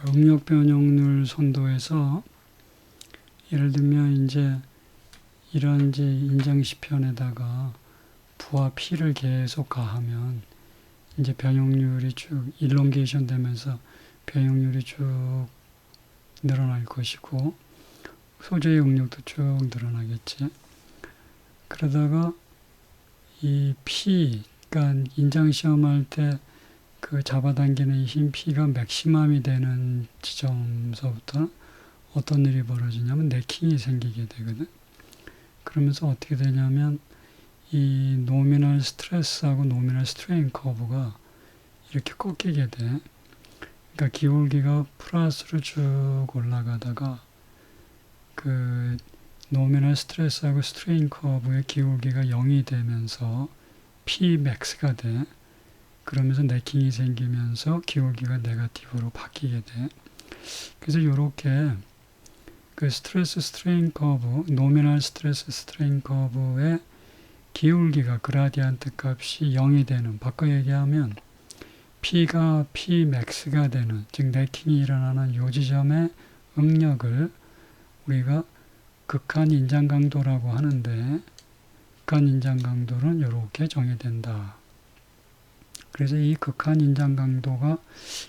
응력 변형률 선도에서 예를 들면 이제 이런 이제 인장시편에다가 부와 피를 계속 가하면 이제 변형률이 쭉 일롱게이션 되면서 변형률이 쭉 늘어날 것이고 소재의 응력도 쭉 늘어나겠지. 그러다가 이 피, 그러니까 인장 시험할 때 그 잡아당기는 힘 P가 맥시멈이 되는 지점서부터 어떤 일이 벌어지냐면 네킹이 생기게 되거든. 그러면서 어떻게 되냐면 이 노미널 스트레스하고 노미널 스트레인 커브가 이렇게 꺾이게 돼. 그러니까 기울기가 플러스로 쭉 올라가다가 그 노미널 스트레스하고 스트레인 커브의 기울기가 0이 되면서 Pmax가 돼. 그러면서 네킹이 생기면서 기울기가 네거티브로 바뀌게 돼. 그래서 이렇게 그 스트레스 스트레인 커브, 노미널 스트레스 스트레인 커브의 기울기가 그라디안트 값이 0이 되는, 바꿔 얘기하면 P가 Pmax가 되는, 즉 네킹이 일어나는 요 지점의 응력을 우리가 극한 인장 강도라고 하는데, 극한 인장 강도는 이렇게 정의된다. 그래서 이 극한 인장 강도가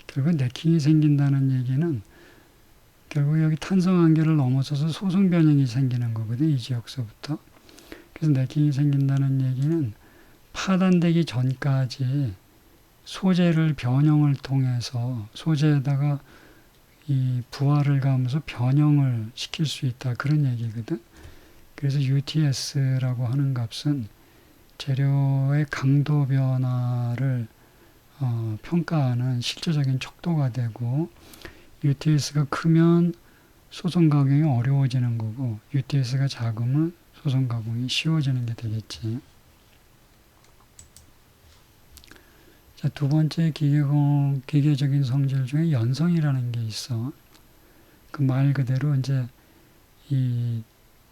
결국 네킹이 생긴다는 얘기는 결국 여기 탄성 한계를 넘어서서 소성 변형이 생기는 거거든, 이 지역서부터. 그래서 네킹이 생긴다는 얘기는 파단되기 전까지 소재를 변형을 통해서 소재에다가 이 부하를 가하면서 변형을 시킬 수 있다, 그런 얘기거든. 그래서 UTS라고 하는 값은 재료의 강도 변화를 평가하는 실질적인 척도가 되고, UTS가 크면 소송 가공이 어려워지는 거고 UTS가 작으면 소송 가공이 쉬워지는 게 되겠지. 자, 두 번째 기계적인 성질 중에 연성이라는 게 있어. 그 말 그대로 이제 이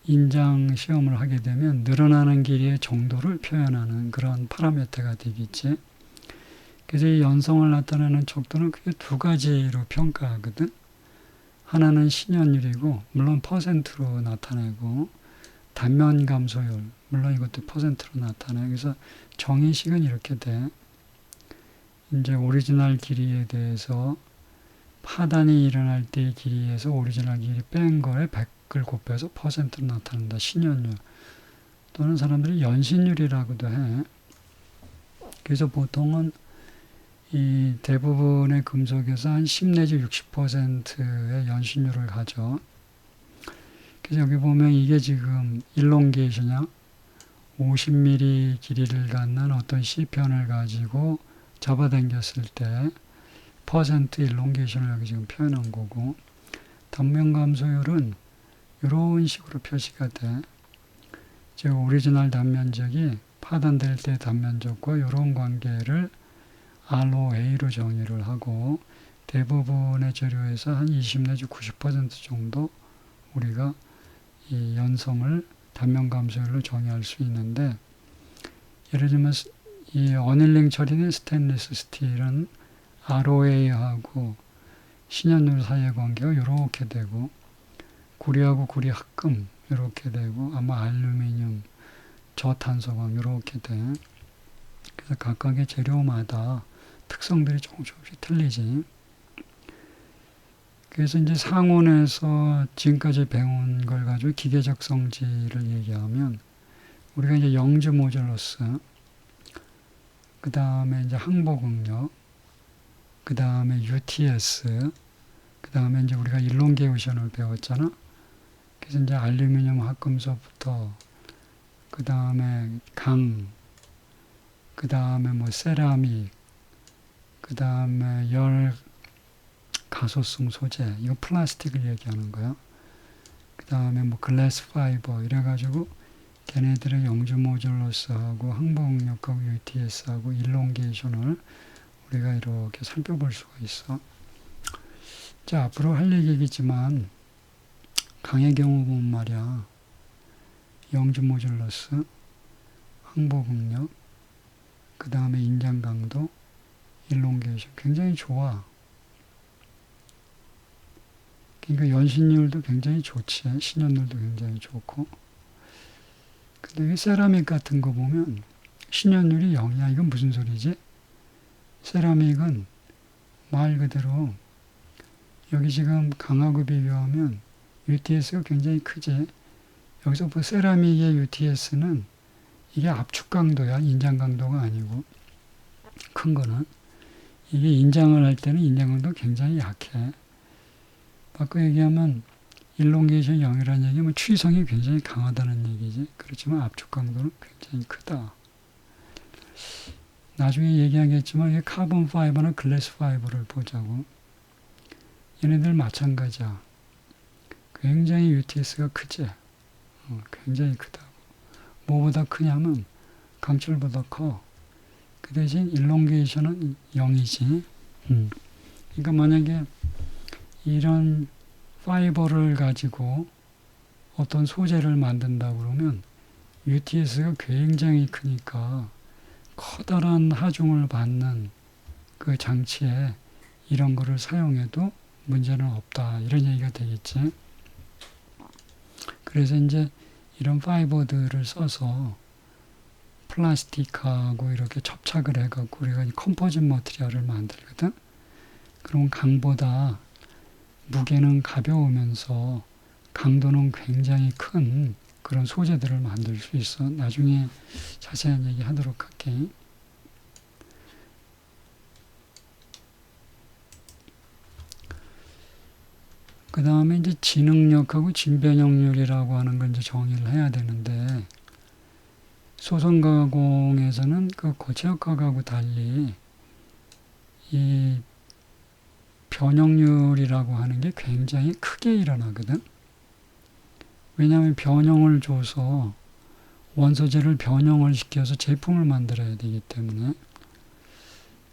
인장 시험을 하게 되면 늘어나는 길이의 정도를 표현하는 그런 파라미터가 되겠지. 그래서 이 연성을 나타내는 척도는 크게 두 가지로 평가하거든. 하나는 신현율이고, 물론 퍼센트로 나타내고, 단면 감소율, 물론 이것도 퍼센트로 나타내. 그래서 정의식은 이렇게 돼. 이제 오리지널 길이에 대해서 파단이 일어날 때의 길이에서 오리지널 길이 뺀 거에 100을 곱해서 퍼센트로 나타낸다. 신현율. 또는 사람들이 연신율이라고도 해. 그래서 보통은 이 대부분의 금속에서 한 10 내지 60%의 연신율을 가져. 그래서 여기 보면 이게 지금 일롱게이션이야. 50mm 길이를 갖는 어떤 C편을 가지고 잡아당겼을 때 퍼센트 일롱게이션을 여기 지금 표현한 거고, 단면 감소율은 이런 식으로 표시가 돼. 즉 오리지널 단면적이 파단될 때 단면적과 이런 관계를 ROA로 정의를 하고, 대부분의 재료에서 한 20 내지 90% 정도 우리가 이 연성을 단면 감소율로 정의할 수 있는데, 예를 들면 이 어닐링 처리된 스테인리스 스틸은 ROA하고 신현율 사이의 관계가 이렇게 되고, 구리하고 구리 합금 이렇게 되고, 아마 알루미늄 저탄소광 이렇게 돼. 그래서 각각의 재료마다 특성들이 조금씩 틀리지. 그래서 이제 상온에서 지금까지 배운 걸 가지고 기계적 성질을 얘기하면 우리가 이제 영주 모듈러스, 그 다음에 이제 항복 응력, 그 다음에 UTS, 그 다음에 이제 우리가 일롱게이션을 배웠잖아. 그래서 이제 알루미늄 합금소부터 그 다음에 강, 그 다음에 뭐 세라믹, 그 다음에 열 가소성 소재, 이거 플라스틱을 얘기하는 거야. 그 다음에 뭐 글래스 파이버 이래가지고 걔네들의 영주 모듈러스하고 항복력하고 UTS하고 일롱게이션을 우리가 이렇게 살펴볼 수가 있어. 자, 앞으로 할 얘기겠지만 강의 경우 보면 말이야, 영주 모듈러스, 항복응력, 그 다음에 인장 강도, 일롱게이션 굉장히 좋아. 그러니까 연신율도 굉장히 좋지. 신연율도 굉장히 좋고. 근데 이 세라믹 같은 거 보면 신연율이 0이야. 이건 무슨 소리지? 세라믹은 말 그대로 여기 지금 강하고 비교하면 UTS가 굉장히 크지. 여기서 뭐 세라믹의 UTS는 이게 압축 강도야. 인장 강도가 아니고. 큰 거는. 이게 인장을 할 때는 인장 강도가 굉장히 약해. 바꿔 얘기하면 일롱게이션 0이라는 얘기는 추이성이 굉장히 강하다는 얘기지. 그렇지만 압축 강도는 굉장히 크다. 나중에 얘기하겠지만 이게 카본 파이버나 글래스 파이버를 보자고. 얘네들 마찬가지야. 굉장히 UTS가 크지. 굉장히 크다고. 뭐보다 크냐면 강철보다 커. 그 대신 일롱게이션은 0이지. 그러니까 만약에 이런 파이버를 가지고 어떤 소재를 만든다 그러면 UTS가 굉장히 크니까 커다란 하중을 받는 그 장치에 이런 거를 사용해도 문제는 없다. 이런 얘기가 되겠지. 그래서 이제 이런 파이버들을 써서 플라스틱하고 이렇게 접착을 해갖고 우리가 컴포짓 머티리얼을 만들거든. 그럼 강보다 무게는 가벼우면서 강도는 굉장히 큰 그런 소재들을 만들 수 있어. 나중에 자세한 얘기 하도록 할게. 그 다음에 이제 진응력하고 진변형률이라고 하는 걸 이제 정의를 해야 되는데, 소선가공에서는 그 고체역학하고 달리 이 변형률이라고 하는 게 굉장히 크게 일어나거든. 왜냐하면 변형을 줘서 원소재를 변형을 시켜서 제품을 만들어야 되기 때문에.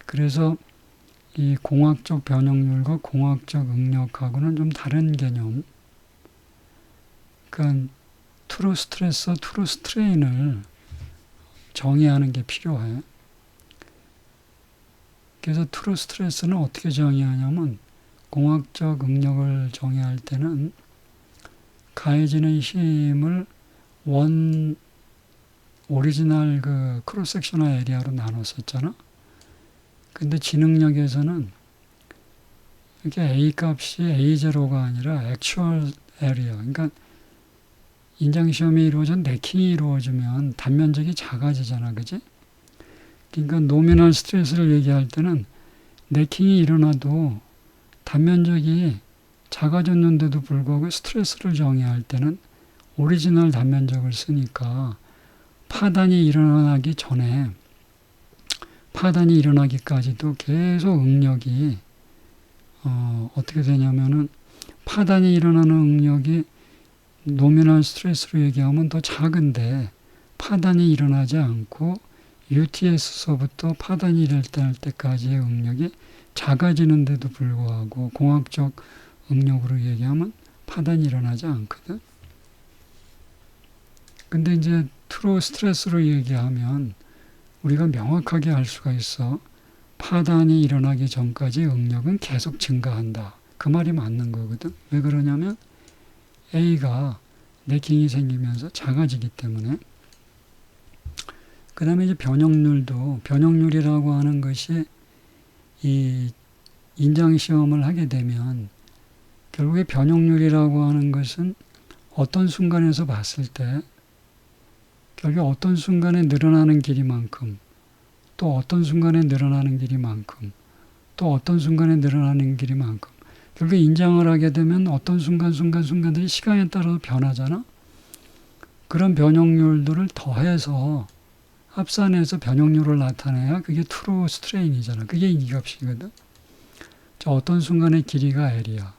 그래서 이 공학적 변형률과 공학적 응력하고는 좀 다른 개념. 그러니까 트루 스트레스, 트루 스트레인을 정의하는 게 필요해. 그래서 트루 스트레스는 어떻게 정의하냐면 공학적 응력을 정의할 때는 가해지는 힘을 원 오리지널 그 크로스 섹셔널 에리아로 나눴었잖아. 근데 진응력에서는 이렇게 A 값이 A0가 아니라 액츄얼 에리아. 그러니까 인장 시험이 이루어져 네킹이 이루어지면 단면적이 작아지잖아. 그지? 그러니까 노미널 스트레스를 얘기할 때는 네킹이 일어나도 단면적이 작아졌는데도 불구하고 스트레스를 정의할 때는 오리지널 단면적을 쓰니까 파단이 일어나기 전에 파단이 일어나기까지도 계속 응력이 어떻게 되냐면은 파단이 일어나는 응력이 노미널 스트레스로 얘기하면 더 작은데 파단이 일어나지 않고 UTS서부터 파단이 일어날 때까지의 응력이 작아지는데도 불구하고 공학적 응력으로 얘기하면 파단이 일어나지 않거든. 근데 이제 트루 스트레스로 얘기하면 우리가 명확하게 알 수가 있어. 파단이 일어나기 전까지 응력은 계속 증가한다. 그 말이 맞는 거거든. 왜 그러냐면 A가 네킹이 생기면서 작아지기 때문에. 그 다음에 이제 변형률도, 변형률이라고 하는 것이 이 인장시험을 하게 되면 결국에 변형률이라고 하는 것은 어떤 순간에서 봤을 때 결국 어떤 순간에 늘어나는 길이만큼 또 어떤 순간에 늘어나는 길이만큼 또 어떤 순간에 늘어나는 길이만큼 결국 인장을 하게 되면 어떤 순간들이 시간에 따라서 변하잖아. 그런 변형률들을 더해서 합산해서 변형률을 나타내야 그게 트루 스트레인이잖아. 그게 이 값이거든. 자, 어떤 순간의 길이가 L이야.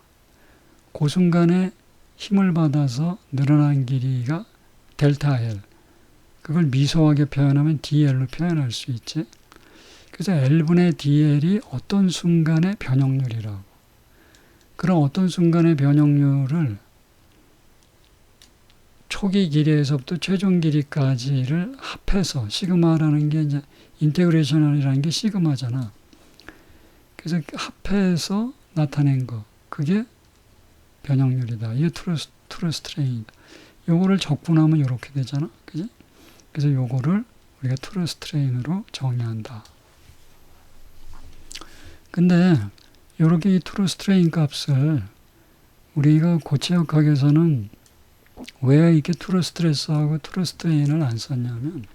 그 순간에 힘을 받아서 늘어난 길이가 델타 L. 그걸 미소하게 표현하면 DL로 표현할 수 있지. 그래서 L분의 DL이 어떤 순간의 변형률이라고. 그런 어떤 순간의 변형률을 초기 길이에서부터 최종 길이까지를 합해서 시그마라는 게 이제 인테그레이션이라는 게 시그마잖아. 그래서 합해서 나타낸 거. 그게 변형률이다. 이게 트루 스트레인이다. 요거를 적분하면 이렇게 되잖아. 그지? 그래서 요거를 우리가 트루 스트레인으로 정의한다. 근데 요렇게 이 트루 스트레인 값을 우리가 고체역학에서는 왜 이렇게 트루 스트레스하고 트루 스트레인을 안 썼냐면,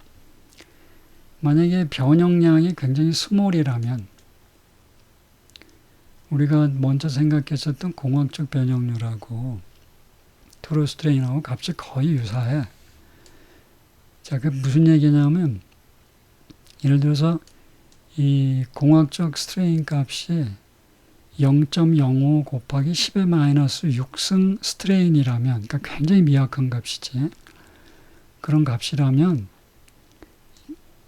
만약에 변형량이 굉장히 스몰이라면 우리가 먼저 생각했었던 공학적 변형률하고 트루 스트레인하고 값이 거의 유사해. 자, 그 무슨 얘기냐면, 예를 들어서 이 공학적 스트레인 값이 0.05 곱하기 10의 마이너스 6승 스트레인이라면, 그러니까 굉장히 미약한 값이지. 그런 값이라면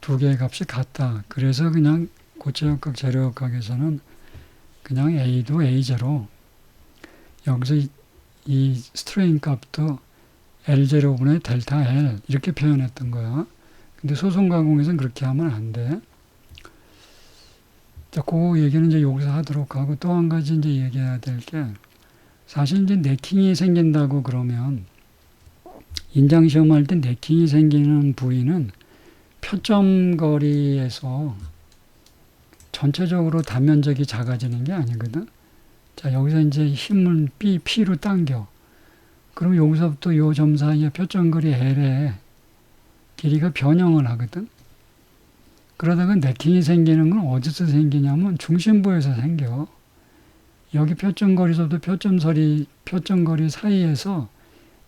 두 개의 값이 같다. 그래서 그냥 고체역학, 재료역학에서는 그냥 A도 A0, 여기서 이 스트레인 값도 L0분의 델타 L 이렇게 표현했던 거야. 근데 소송 가공에서는 그렇게 하면 안 돼. 자, 그 얘기는 이제 여기서 하도록 하고, 또 한 가지 이제 얘기해야 될 게, 사실 이제 네킹이 생긴다고 그러면, 인장 시험할 때 네킹이 생기는 부위는 표점 거리에서 전체적으로 단면적이 작아지는 게 아니거든. 자, 여기서 이제 힘을 P로 당겨. 그럼 여기서부터 요 점 사이에 표점 거리 L의 길이가 변형을 하거든. 그러다가 네킹이 생기는 건 어디서 생기냐면 중심부에서 생겨. 여기 표점거리서부터 표점거리 사이에서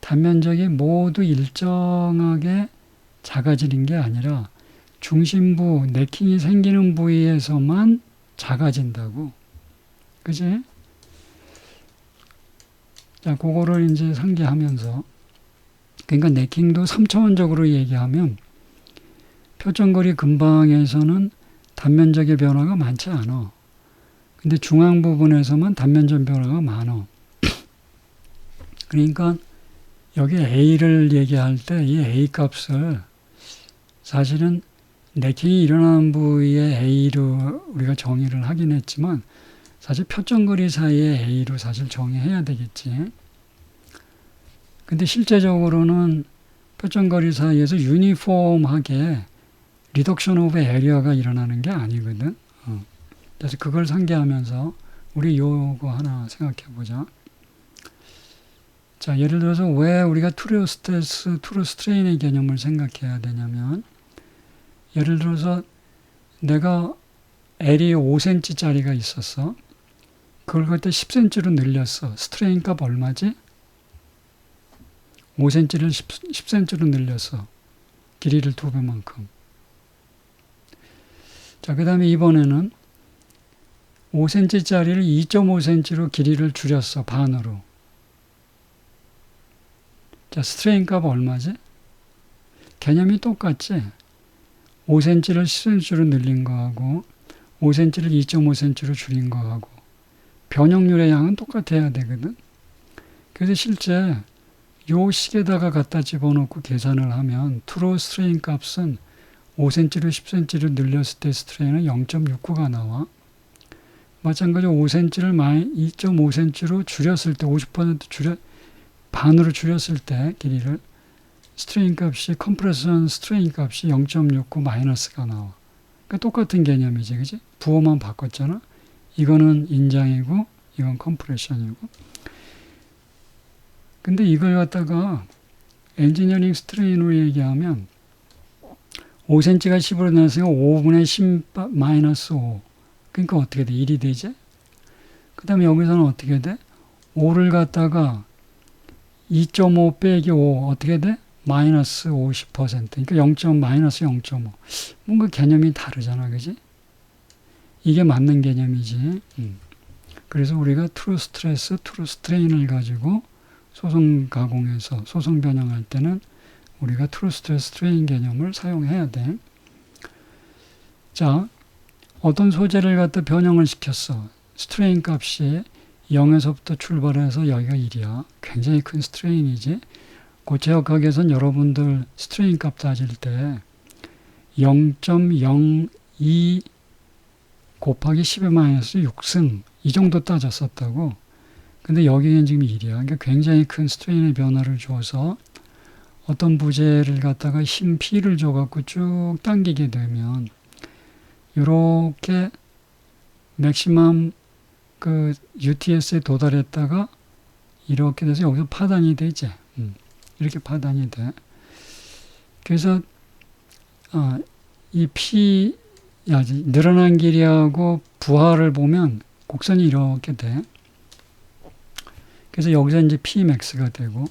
단면적이 모두 일정하게 작아지는 게 아니라 중심부, 네킹이 생기는 부위에서만 작아진다고. 그지? 자, 그거를 이제 상기하면서, 그러니까 네킹도 3차원적으로 얘기하면 표점거리 근방에서는 단면적의 변화가 많지 않아. 근데 중앙 부분에서만 단면적 변화가 많아. 그러니까 여기 A를 얘기할 때 이 A 값을 사실은 네킹이 일어나는 부위에 A로 우리가 정의를 하긴 했지만, 사실 표점거리 사이에 A로 사실 정의해야 되겠지. 근데 실제적으로는 표점거리 사이에서 유니폼하게 리덕션 오브 에리어가 일어나는 게 아니거든. 그래서 그걸 상기하면서 우리 요거 하나 생각해 보자. 자, 예를 들어서 왜 우리가 트루 스트레스, 트루 스트레인의 개념을 생각해야 되냐면, 예를 들어서 내가 L이 5cm짜리가 있었어. 그걸 그때 10cm로 늘렸어. 스트레인 값 얼마지? 5cm를 10cm로 늘렸어. 길이를 2배만큼. 자, 그 다음에 이번에는 5cm짜리를 2.5cm로 길이를 줄였어. 반으로. 자, 스트레인 값 얼마지? 개념이 똑같지? 5cm를 10cm로 늘린 거하고 5cm를 2.5cm로 줄인 거하고 변형률의 양은 똑같아야 되거든. 그래서 실제 요 식에다가 갖다 집어넣고 계산을 하면 트루 스트레인 값은 5cm로 10cm로 늘렸을 때 스트레인은 0.69가 나와. 마찬가지로 5cm를 2.5cm로 줄였을 때 50% 반으로 줄였을 때 길이를 스트레인 값이 컴프레션 스트레인 값이 0.69 마이너스가 나와. 그러니까 똑같은 개념이지, 그지? 부호만 바꿨잖아. 이거는 인장이고 이건 컴프레션이고. 근데 이걸 갖다가 엔지니어링 스트레인으로 얘기하면 5cm가 10으로 나왔으니까 5분의 10 마이너스 5. 그러니까 어떻게 돼? 1이 되지? 그 다음에 여기서는 어떻게 돼? 5를 갖다가 2.5 빼기 5 어떻게 돼? 마이너스 50%. 그러니까 0. 마이너스 0.5. 뭔가 개념이 다르잖아, 그지? 이게 맞는 개념이지. 그래서 우리가 트루 스트레스, 트루 스트레인을 가지고 소송 가공해서 소송 변형할 때는 우리가 트루 스트레스, 스트레인 개념을 사용해야 돼. 자, 어떤 소재를 갖다 변형을 시켰어. 스트레인 값이 0에서부터 출발해서 여기가 1이야. 굉장히 큰 스트레인이지. 고체역학에서는 여러분들 스트레인 값 따질 때 0.02 곱하기 10의 마이너스 6승 이 정도 따졌었다고. 근데 여기는 지금 1이야. 그러니까 굉장히 큰 스트레인의 변화를 줘서 어떤 부재를 갖다가 힘 P를 줘갖고 쭉 당기게 되면 이렇게 맥시멈 그 UTS에 도달했다가 이렇게 돼서 여기서 파단이 되지. 이렇게 파단이 돼. 그래서 이 P 늘어난 길이하고 부하를 보면 곡선이 이렇게 돼. 그래서 여기서 이제 Pmax가 되고,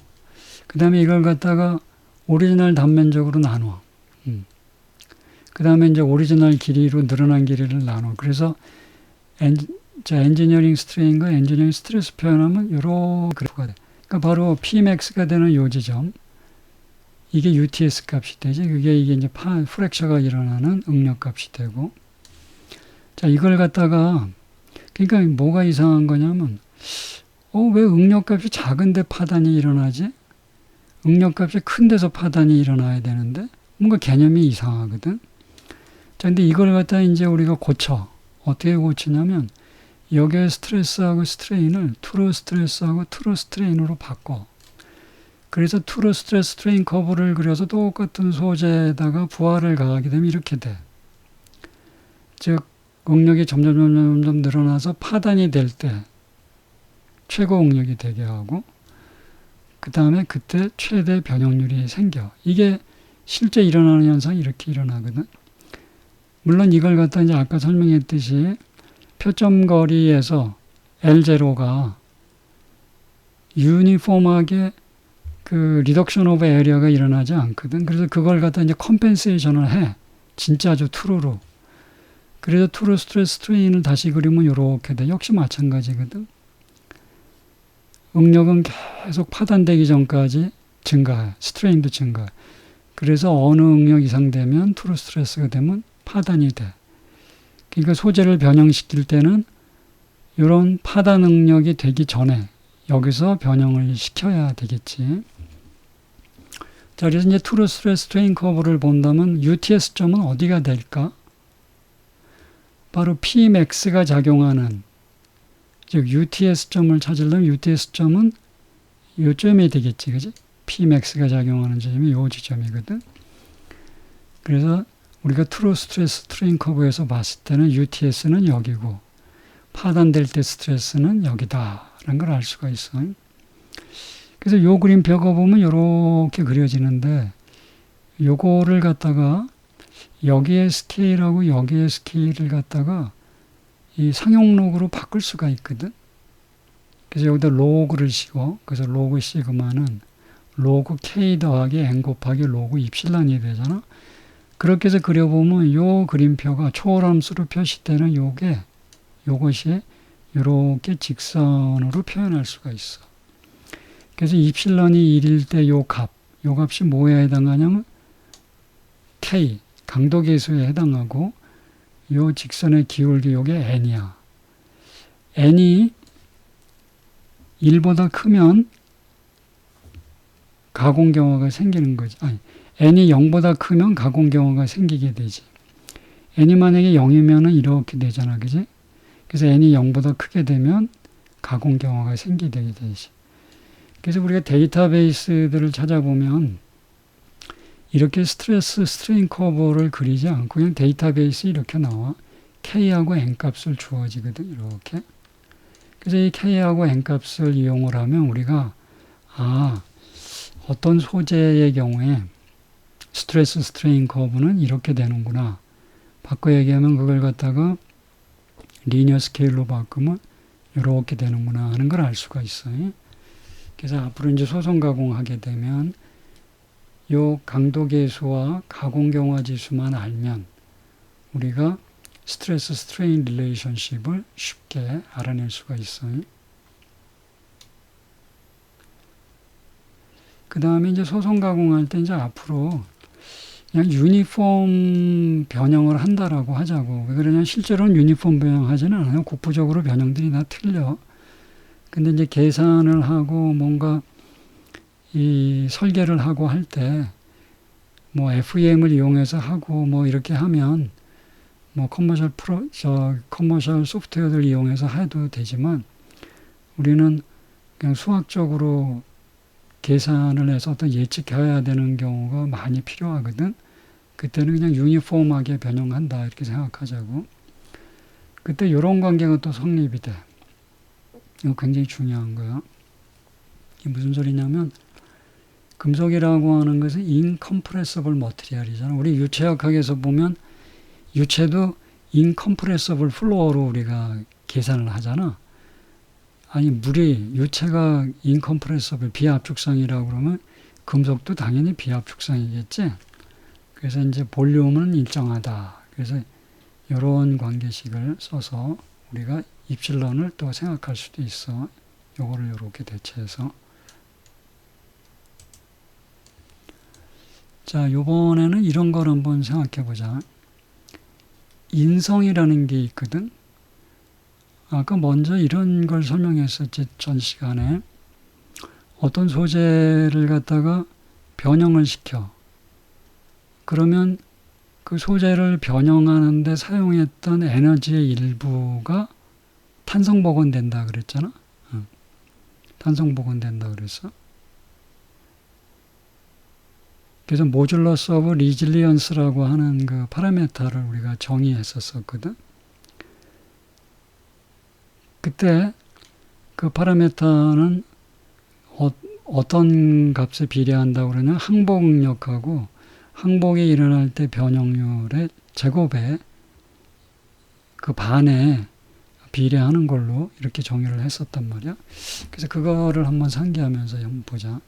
그 다음에 이걸 갖다가 오리지널 단면적으로 나눠. 그 다음에 이제 오리지널 길이로 늘어난 길이를 나눠. 그래서 엔지니어링 스트레인과 엔지니어링 스트레스 표현하면 요렇게 그래프가 돼. 그러니까 바로 Pmax가 되는 요 지점. 이게 UTS 값이 되지. 이게 이제 프랙처가 일어나는 응력 값이 되고. 자, 이걸 갖다가, 그러니까 뭐가 이상한 거냐면, 왜 응력 값이 작은데 파단이 일어나지? 응력 값이 큰 데서 파단이 일어나야 되는데, 뭔가 개념이 이상하거든. 자, 근데 이걸 갖다 이제 우리가 고쳐. 어떻게 고치냐면, 여기에 스트레스하고 스트레인을 트루 스트레스하고 트루 스트레인으로 바꿔. 그래서 트루 스트레스 스트레인 커브를 그려서 똑같은 소재에다가 부하를 가하게 되면 이렇게 돼. 즉, 응력이 점점 늘어나서 파단이 될 때 최고 응력이 되게 하고, 그 다음에 그때 최대 변형률이 생겨. 이게 실제 일어나는 현상이 이렇게 일어나거든. 물론 이걸 갖다 이제 아까 설명했듯이 표점 거리에서 L0가 유니폼하게 그 리덕션 오브 에리어가 일어나지 않거든. 그래서 그걸 갖다 이제 컴펜세이션을 해. 진짜 아주 트루로. 그래서 트루 스트레스 스트레인을 다시 그리면 이렇게 돼. 역시 마찬가지거든. 응력은 계속 파단되기 전까지 증가해. 스트레인도 증가해. 그래서 어느 응력 이상 되면 트루 스트레스가 되면 파단이 돼. 그러니까 소재를 변형시킬 때는 이런 파단 응력이 되기 전에 여기서 변형을 시켜야 되겠지. 자, 그래서 이제 트루 스트레스 스트레인 커브를 본다면 UTS 점은 어디가 될까? 바로 Pmax가 작용하는, 즉 UTS 점을 찾으려면 UTS 점은 요점이 되겠지, 그지? Pmax가 작용하는 지점이 요 지점이거든. 그래서 우리가 트루 스트레스 스트레인 커브에서 봤을 때는 UTS는 여기고 파단될 때 스트레스는 여기다라는 걸 알 수가 있어. 그래서 요 그림표가 보면 이렇게 그려지는데 요거를 갖다가 여기에 스케일하고 여기에 스케일을 갖다가 이 상용록으로 바꿀 수가 있거든. 그래서 여기다 로그를 씌워. 그래서 로그 시그마는 로그 K 더하기 N 곱하기 로그 입실란이 되잖아. 그렇게 해서 그려보면 요 그림표가 초월함수로 표시되는 요것이 이렇게 직선으로 표현할 수가 있어. 그래서 입실런이 1일 때 요 값이 뭐에 해당하냐면 K, 강도계수에 해당하고 요 직선의 기울기 요게 N이야. N이 1보다 크면 가공경화가 생기는 거지. 아니, N이 0보다 크면 가공경화가 생기게 되지. N이 만약에 0이면은 이렇게 되잖아. 그지? 그래서 N이 0보다 크게 되면 가공경화가 생기게 되지. 그래서 우리가 데이터베이스들을 찾아보면 이렇게 스트레스 스트레인 커브를 그리지 않고 그냥 데이터베이스 이렇게 나와. K하고 N 값을 주어지거든. 이렇게. 그래서 이 K하고 N 값을 이용을 하면 우리가 어떤 소재의 경우에 스트레스 스트레인 커브는 이렇게 되는구나. 바꿔 얘기하면 그걸 갖다가 리니어 스케일로 바꾸면 이렇게 되는구나 하는 걸 알 수가 있어요. 그래서 앞으로 이제 소송 가공하게 되면 요 강도계수와 가공경화 지수만 알면 우리가 스트레스 스트레인 릴레이션십을 쉽게 알아낼 수가 있어요. 그 다음에 이제 소송 가공할 때 이제 앞으로 그냥 유니폼 변형을 한다라고 하자고. 왜 그러냐면 실제로는 유니폼 변형하지는 않아요. 국부적으로 변형들이 다 틀려. 근데 이제 계산을 하고 뭔가 이 설계를 하고 할 때 뭐 FEM을 이용해서 하고 뭐 이렇게 하면 뭐 커머셜 소프트웨어를 이용해서 해도 되지만 우리는 그냥 수학적으로 계산을 해서 어떤 예측해야 되는 경우가 많이 필요하거든. 그때는 그냥 유니폼하게 변형한다 이렇게 생각하자고. 그때 이런 관계가 또 성립이 돼. 이거 굉장히 중요한 거야. 이게 무슨 소리냐면 금속이라고 하는 것은 incompressible material이잖아. 우리 유체역학에서 보면 유체도 incompressible flow로 우리가 계산을 하잖아. 아니 물이 유체가 incompressible 비압축성이라고 그러면 금속도 당연히 비압축성이겠지. 그래서 이제 볼륨은 일정하다. 그래서 이런 관계식을 써서 우리가 입실론을 또 생각할 수도 있어. 요거를 이렇게 대체해서. 자, 요번에는 이런 걸 한번 생각해 보자. 인성이라는 게 있거든. 아까 먼저 이런 걸 설명했었지, 전 시간에. 어떤 소재를 갖다가 변형을 시켜. 그러면 그 소재를 변형하는데 사용했던 에너지의 일부가 탄성복원된다 그랬잖아. 탄성복원된다 그랬어. 그래서 모듈러스 오브 리질리언스라고 하는 그 파라메터를 우리가 정의했었거든. 그때 그 파라메터는 어떤 값에 비례한다고 그러냐? 항복력하고 항복이 일어날 때 변형률의 제곱에 그 반에 비례하는 걸로 이렇게 정의를 했었단 말이야. 그래서 그거를 한번 상기하면서 한번 보자.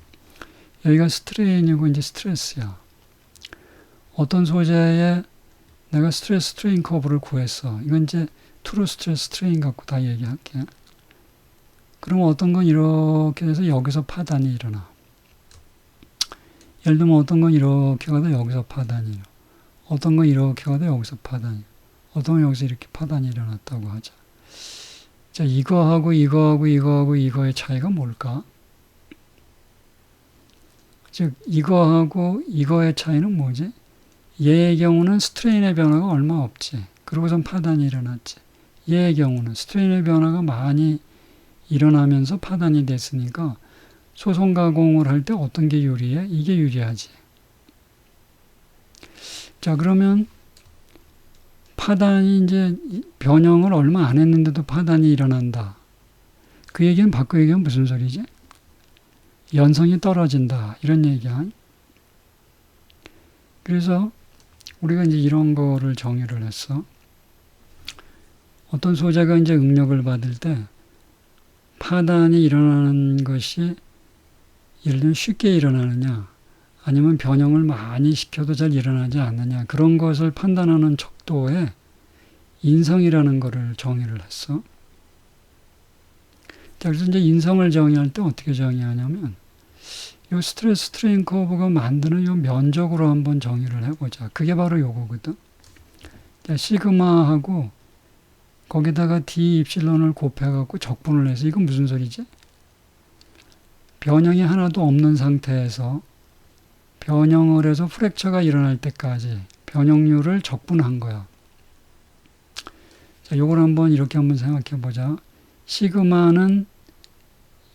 여기가 스트레인이고 이제 스트레스야. 어떤 소재에 내가 스트레스 스트레인 커브를 구했어. 이건 이제 트루 스트레스 스트레인 갖고 다 얘기할게. 그럼 어떤 건 이렇게 돼서 여기서 파단이 일어나. 예를 들면 어떤 건 이렇게 가도 여기서 파단이 일어나. 어떤 건 이렇게 가도 여기서 파단이. 어떤 건 여기서 이렇게 파단이 일어났다고 하자. 자, 이거하고 이거의 차이가 뭘까? 즉 이거하고 이거의 차이는 뭐지? 얘의 경우는 스트레인의 변화가 얼마 없지. 그러고선 파단이 일어났지. 얘의 경우는 스트레인의 변화가 많이 일어나면서 파단이 됐으니까 소송 가공을 할 때 어떤 게 유리해? 이게 유리하지. 자, 그러면 파단이 이제 변형을 얼마 안 했는데도 파단이 일어난다. 그 얘기는 바꿔 얘기하면 무슨 소리지? 연성이 떨어진다. 이런 얘기야. 그래서 우리가 이제 이런 거를 정의를 했어. 어떤 소재가 이제 응력을 받을 때 파단이 일어나는 것이 예를 들면 쉽게 일어나느냐 아니면 변형을 많이 시켜도 잘 일어나지 않느냐 그런 것을 판단하는 척도에 인성이라는 거를 정의를 했어. 자, 그래서 이제 인성을 정의할 때 어떻게 정의하냐면 이 스트레스 스트레인 커브가 만드는 이 면적으로 한번 정의를 해보자. 그게 바로 요거거든. 자, 시그마하고 거기다가 D 입실론을 곱해갖고 적분을 해서 이건 무슨 소리지? 변형이 하나도 없는 상태에서 변형을 해서 프랙처가 일어날 때까지 변형률을 적분한 거야. 자, 요걸 한번 이렇게 한번 생각해 보자. 시그마는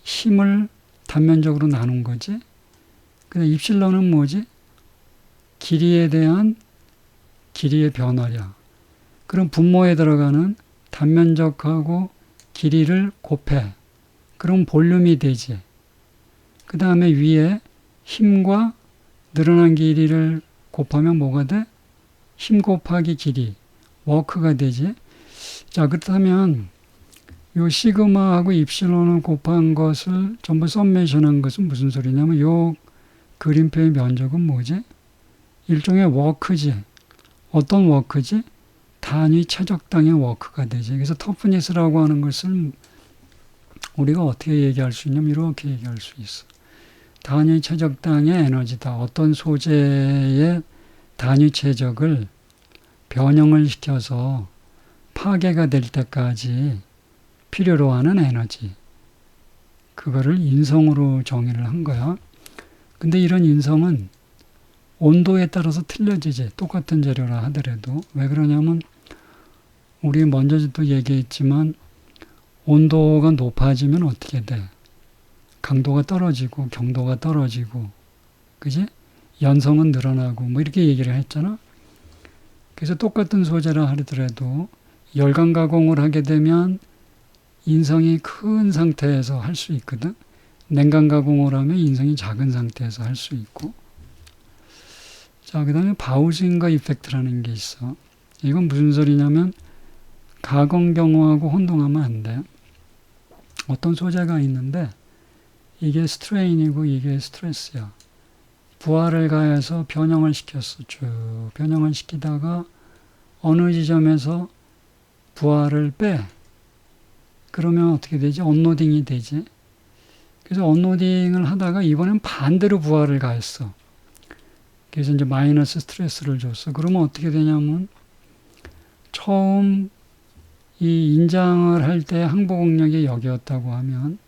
힘을 단면적으로 나눈 거지. 근데 입실론은 뭐지? 길이에 대한 길이의 변화량. 그럼 분모에 들어가는 단면적하고 길이를 곱해. 그럼 볼륨이 되지. 그 다음에 위에 힘과 늘어난 길이를 곱하면 뭐가 돼? 힘 곱하기 길이, 워크가 되지. 자, 그렇다면 요 시그마하고 입실론을 곱한 것을 전부 썸메이션한 것은 무슨 소리냐면 요 그림표의 면적은 뭐지? 일종의 워크지. 어떤 워크지? 단위 최적당의 워크가 되지. 그래서 터프니스라고 하는 것을 우리가 어떻게 얘기할 수 있냐면 이렇게 얘기할 수 있어. 단위 최적당의 에너지다. 어떤 소재의 단위 최적을 변형을 시켜서 파괴가 될 때까지 필요로 하는 에너지. 그거를 인성으로 정의를 한 거야. 근데 이런 인성은 온도에 따라서 틀려지지. 똑같은 재료라 하더라도. 왜 그러냐면 우리 먼저도 얘기했지만 온도가 높아지면 어떻게 돼? 강도가 떨어지고 경도가 떨어지고, 그지? 연성은 늘어나고 뭐 이렇게 얘기를 했잖아. 그래서 똑같은 소재라 하더라도 열강 가공을 하게 되면 인성이 큰 상태에서 할 수 있거든. 냉각 가공을 하면 인성이 작은 상태에서 할 수 있고. 자, 그 다음에 바우징거 이펙트라는 게 있어. 이건 무슨 소리냐면 가공 경우하고 혼동하면 안 돼. 어떤 소재가 있는데 이게 스트레인이고 이게 스트레스야. 부하를 가해서 변형을 시켰어. 쭉 변형을 시키다가 어느 지점에서 부하를 빼. 그러면 어떻게 되지? 언로딩이 되지. 그래서 언로딩을 하다가 이번엔 반대로 부하를 가했어. 그래서 이제 마이너스 스트레스를 줬어. 그러면 어떻게 되냐면 처음 이 인장을 할 때 항복응력이 여기였다고 하면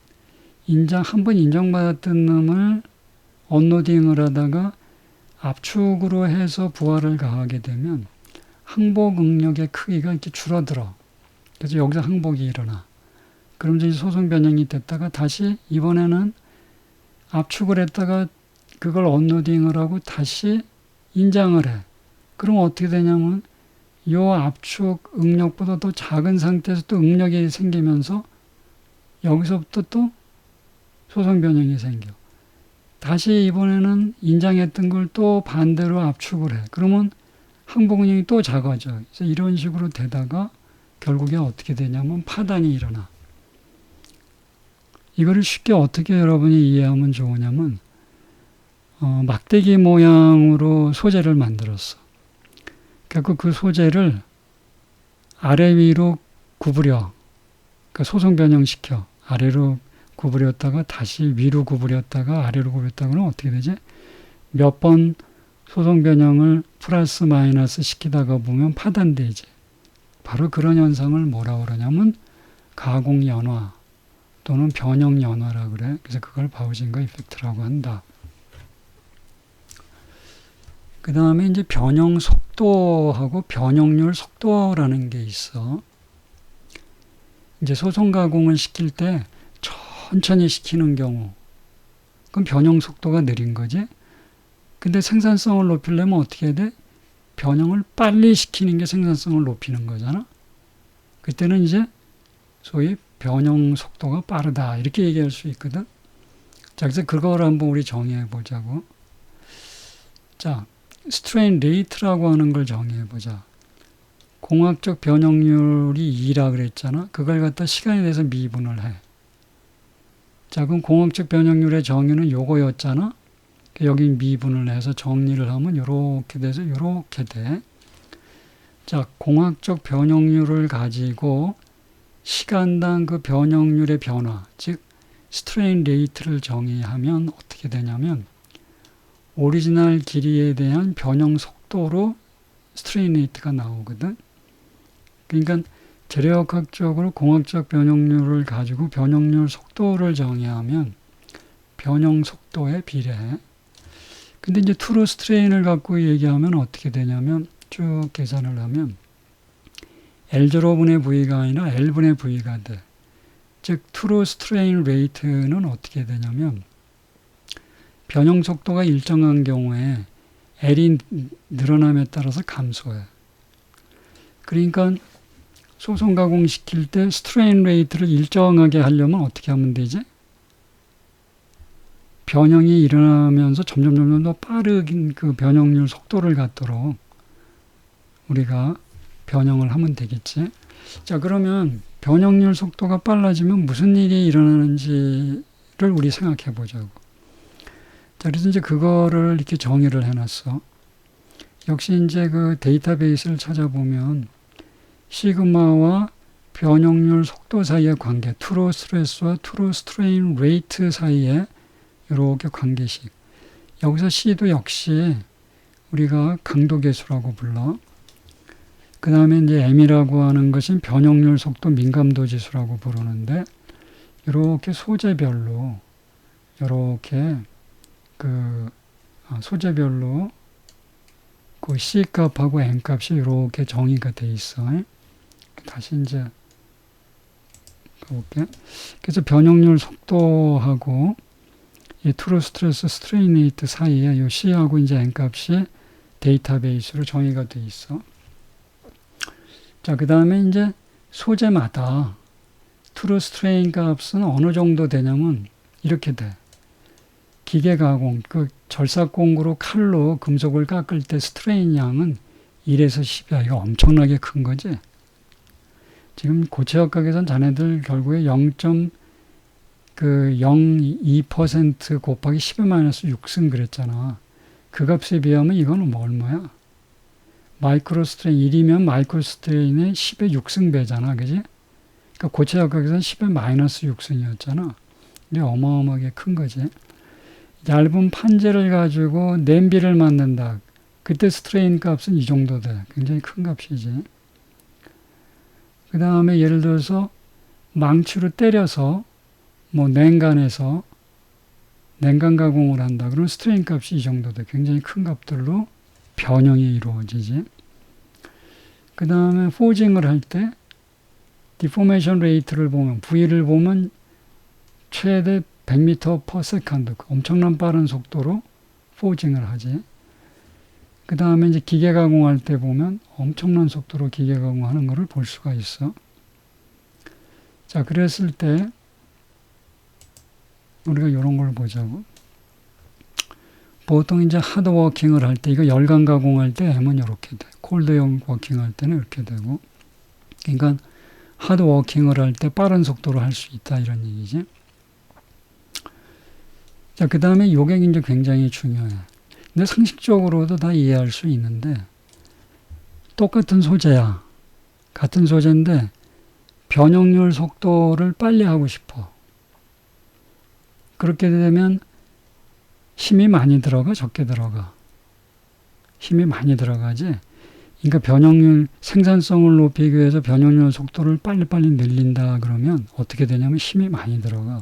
한번 인정받았던 놈을 언로딩을 하다가 압축으로 해서 부하를 가하게 되면 항복응력의 크기가 이렇게 줄어들어. 그래서 여기서 항복이 일어나. 그럼 이제 소송 변형이 됐다가 다시 이번에는 압축을 했다가 그걸 언로딩을 하고 다시 인장을 해. 그럼 어떻게 되냐면 요 압축 응력보다 더 작은 상태에서 또 응력이 생기면서 여기서부터 또 소송 변형이 생겨. 다시 이번에는 인장했던 걸 또 반대로 압축을 해. 그러면 항복응력이 또 작아져. 그래서 이런 식으로 되다가 결국에 어떻게 되냐면 파단이 일어나. 이거를 쉽게 어떻게 여러분이 이해하면 좋으냐면 막대기 모양으로 소재를 만들었어. 그래서 그 소재를 아래 위로 구부려. 그러니까 소송 변형시켜. 아래로 구부렸다가 다시 위로 구부렸다가 아래로 구부렸다가 는 어떻게 되지? 몇 번 소송 변형을 플러스 마이너스 시키다가 보면 파단되지. 바로 그런 현상을 뭐라고 그러냐면 가공 연화 또는 변형 연화라고 그래. 그래서 그걸 바우징거 이펙트라고 한다. 그 다음에 이제 변형 속도하고 변형률 속도라는 게 있어. 이제 소송 가공을 시킬 때 천천히 시키는 경우, 그럼 변형 속도가 느린 거지. 근데 생산성을 높이려면 어떻게 해야 돼? 변형을 빨리 시키는 게 생산성을 높이는 거잖아. 그때는 이제 소위 변형 속도가 빠르다 이렇게 얘기할 수 있거든. 자, 그래서 그걸 한번 우리 정의해 보자고. 자, 스트레인 레이트라고 하는 걸 정의해 보자. 공학적 변형률이 2라 그랬잖아. 그걸 갖다 시간에 대해서 미분을 해. 자, 그럼 공학적 변형률의 정의는 요거였잖아. 여기 미분을 해서 정리를 하면 요렇게 돼서 요렇게 돼. 자, 공학적 변형률을 가지고 시간당 그 변형률의 변화, 즉 스트레인 레이트를 정의하면 어떻게 되냐면 오리지널 길이에 대한 변형 속도로 스트레인 레이트가 나오거든. 그러니까 재료역학적으로 공학적 변형률을 가지고 변형률 속도를 정의하면 변형 속도에 비례해. 근데 이제 트루 스트레인을 갖고 얘기하면 어떻게 되냐면 쭉 계산을 하면 L0분의 V가 아니라 L분의 V가 돼. 즉 트루 스트레인 레이트는 어떻게 되냐면 변형 속도가 일정한 경우에 L이 늘어남에 따라서 감소해. 그러니까 소송 가공시킬 때 스트레인 레이트를 일정하게 하려면 어떻게 하면 되지? 변형이 일어나면서 점점 더 빠르긴 그 변형률 속도를 갖도록 우리가 변형을 하면 되겠지. 자, 그러면 변형률 속도가 빨라지면 무슨 일이 일어나는지를 우리 생각해 보자고. 자, 그래서 이제 그거를 이렇게 정의를 해놨어. 역시 이제 그 데이터베이스를 찾아보면 시그마와 변형률 속도 사이의 관계, 트루 스트레스와 트루 스트레인 레이트 사이에 이렇게 관계식. 여기서 C도 역시 우리가 강도계수라고 불러. 그 다음에 이제 M이라고 하는 것은 변형률 속도 민감도 지수라고 부르는데, 이렇게 소재별로, 이렇게 소재별로 그 C 값하고 M 값이 이렇게 정의가 돼 있어. 다시 이제 볼게. 그래서 변형률 속도하고 이 트루 스트레스 스트레인 레이트 사이에 요 C하고 이제 N 값이 데이터베이스로 정의가 돼 있어. 자, 그 다음에 이제 소재마다 트루 스트레인 값은 어느 정도 되냐면 이렇게 돼. 기계 가공, 그 절삭공구로 칼로 금속을 깎을 때 스트레인 양은 1에서 10이야. 이거 엄청나게 큰 거지. 지금 고체역학에선 자네들 결국에 0.02% 곱하기 10의 마이너스 6승 그랬잖아. 그 값에 비하면 이거는 뭐 얼마야? 마이크로 스트레인 1이면 마이크로 스트레인의 10의 6승배잖아. 그지? 그러니까 고체역학에서는 10의 마이너스 6승이었잖아. 이게 어마어마하게 큰 거지. 얇은 판재를 가지고 냄비를 만든다. 그때 스트레인 값은 이 정도 돼. 굉장히 큰 값이지. 그 다음에 예를 들어서 망치로 때려서 뭐 냉간에서 냉간 가공을 한다. 그럼 스트레인 값이 이 정도 돼. 굉장히 큰 값들로 변형이 이루어지지. 그 다음에 포징을 할 때 디포메이션 레이트를 보면 V를 보면 최대 100m per second 엄청난 빠른 속도로 포징을 하지. 그 다음에 이제 기계 가공할 때 보면 엄청난 속도로 기계 가공하는 것을 볼 수가 있어. 자, 그랬을 때 우리가 이런 걸 보자고. 보통 이제 하드 워킹을 할 때, 이거 열간 가공할 때 M은 이렇게 돼. 콜드 워킹 할 때는 이렇게 되고. 그러니까 하드 워킹을 할 때 빠른 속도로 할 수 있다 이런 얘기지. 자, 그 다음에 요게 이제 굉장히 중요해. 근데 상식적으로도 다 이해할 수 있는데, 똑같은 소재야. 같은 소재인데, 변형률 속도를 빨리 하고 싶어. 그렇게 되면 힘이 많이 들어가, 적게 들어가? 힘이 많이 들어가지. 그러니까 변형률, 생산성을 높이기 위해서 변형률 속도를 빨리빨리 늘린다 그러면 어떻게 되냐면 힘이 많이 들어가.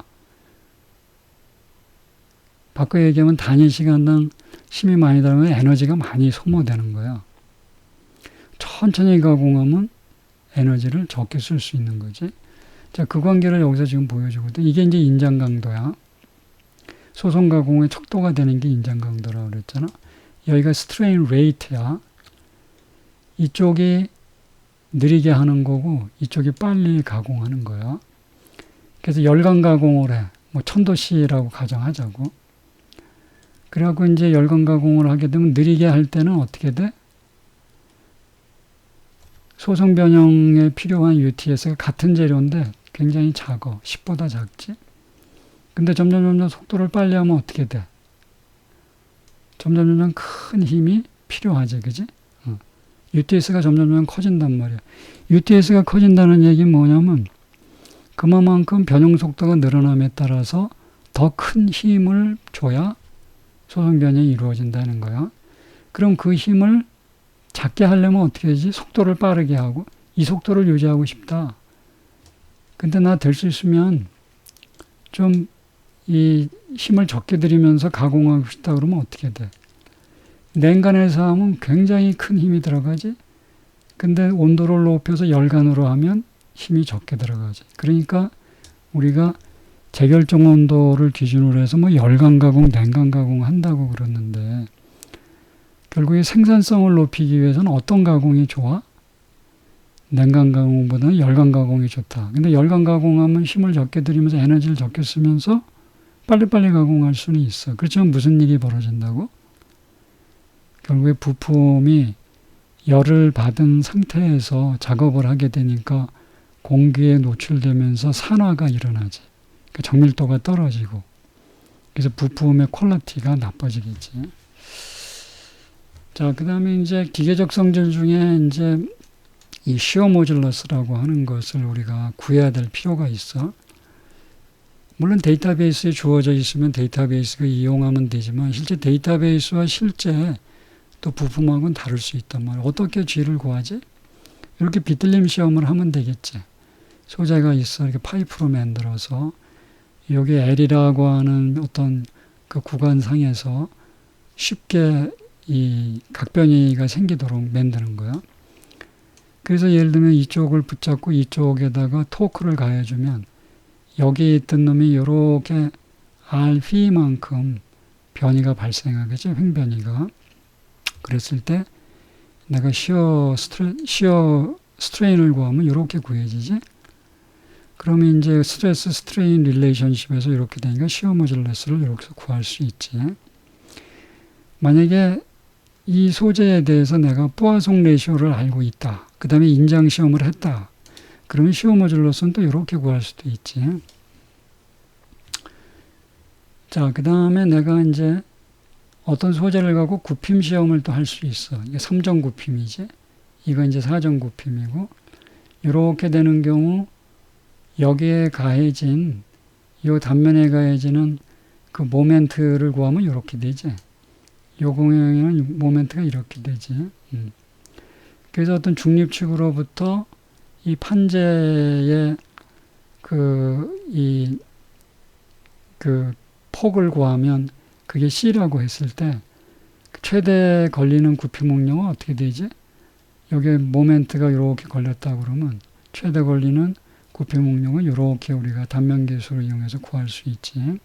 바꿔 얘기하면 단위 시간당 힘이 많이 들어가면 에너지가 많이 소모되는 거야. 천천히 가공하면 에너지를 적게 쓸 수 있는 거지. 자, 그 관계를 여기서 지금 보여주거든. 이게 이제 인장 강도야. 소송 가공의 척도가 되는 게 인장 강도라고 그랬잖아. 여기가 스트레인 레이트야. 이쪽이 느리게 하는 거고 이쪽이 빨리 가공하는 거야. 그래서 열간 가공을 해. 뭐 1000도씨라고 가정하자고. 그래갖고 이제 열간 가공을 하게 되면 느리게 할 때는 어떻게 돼? 소성 변형에 필요한 UTS가 같은 재료인데 굉장히 작아. 10보다 작지? 근데 점점 속도를 빨리 하면 어떻게 돼? 점점 큰 힘이 필요하지, 그지? UTS가 점점 커진단 말이야. UTS가 커진다는 얘기는 뭐냐면 그만큼 변형 속도가 늘어남에 따라서 더 큰 힘을 줘야 소성 변형이 이루어진다는 거야. 그럼 그 힘을 작게 하려면 어떻게 되지? 속도를 빠르게 하고 이 속도를 유지하고 싶다. 근데 나 될 수 있으면 좀 이 힘을 적게 들이면서 가공하고 싶다 그러면 어떻게 돼? 냉간에서 하면 굉장히 큰 힘이 들어가지. 근데 온도를 높여서 열간으로 하면 힘이 적게 들어가지. 그러니까 우리가 재결정 온도를 기준으로 해서 뭐 열간 가공, 냉간 가공 한다고 그러는데 결국에 생산성을 높이기 위해서는 어떤 가공이 좋아? 냉간 가공보다는 열간 가공이 좋다. 근데 열간 가공하면 힘을 적게 들이면서 에너지를 적게 쓰면서 빨리빨리 가공할 수는 있어. 그렇지만 무슨 일이 벌어진다고? 결국에 부품이 열을 받은 상태에서 작업을 하게 되니까 공기에 노출되면서 산화가 일어나지. 그러니까 정밀도가 떨어지고. 그래서 부품의 퀄리티가 나빠지겠지. 자, 그 다음에 이제 기계적 성질 중에 이제 이 시어 모듈러스라고 하는 것을 우리가 구해야 될 필요가 있어. 물론 데이터베이스에 주어져 있으면 데이터베이스가 이용하면 되지만 실제 데이터베이스와 실제 또 부품하고는 다를 수 있단 말이야. 어떻게 G를 구하지? 이렇게 비틀림 시험을 하면 되겠지. 소재가 있어. 이렇게 파이프로 만들어서 여기 L이라고 하는 어떤 그 구간상에서 쉽게 이 각변이가 생기도록 만드는 거야. 그래서 예를 들면 이쪽을 붙잡고 이쪽에다가 토크를 가해주면 여기 있던 놈이 이렇게 Rp만큼 변이가 발생하겠죠. 횡변이가. 그랬을 때 내가 시어 스트레인을 구하면 이렇게 구해지지. 그러면 이제 스트레스 스트레인 릴레이션십에서 이렇게 되니까 시어 모듈러스를 이렇게 구할 수 있지. 만약에 이 소재에 대해서 내가 뿌아송 레시오를 알고 있다. 그 다음에 인장 시험을 했다. 그러면 시어 모듈러스는 또 이렇게 구할 수도 있지. 자, 그 다음에 내가 이제 어떤 소재를 갖고 굽힘 시험을 또 할 수 있어. 이게 3점 굽힘이지. 이거 이제 4점 굽힘이고, 이렇게 되는 경우 여기에 가해진, 이 단면에 가해지는 그 모멘트를 구하면 이렇게 되지. 요 공형에는 모멘트가 이렇게 되지. 그래서 어떤 중립축으로부터 이 판재의 그 폭을 구하면 그게 C라고 했을 때 최대 걸리는 굽힘 목력은 어떻게 되지? 여기에 모멘트가 이렇게 걸렸다 그러면 최대 걸리는 굽힘 목력은 이렇게 우리가 단면 계수를 이용해서 구할 수 있지.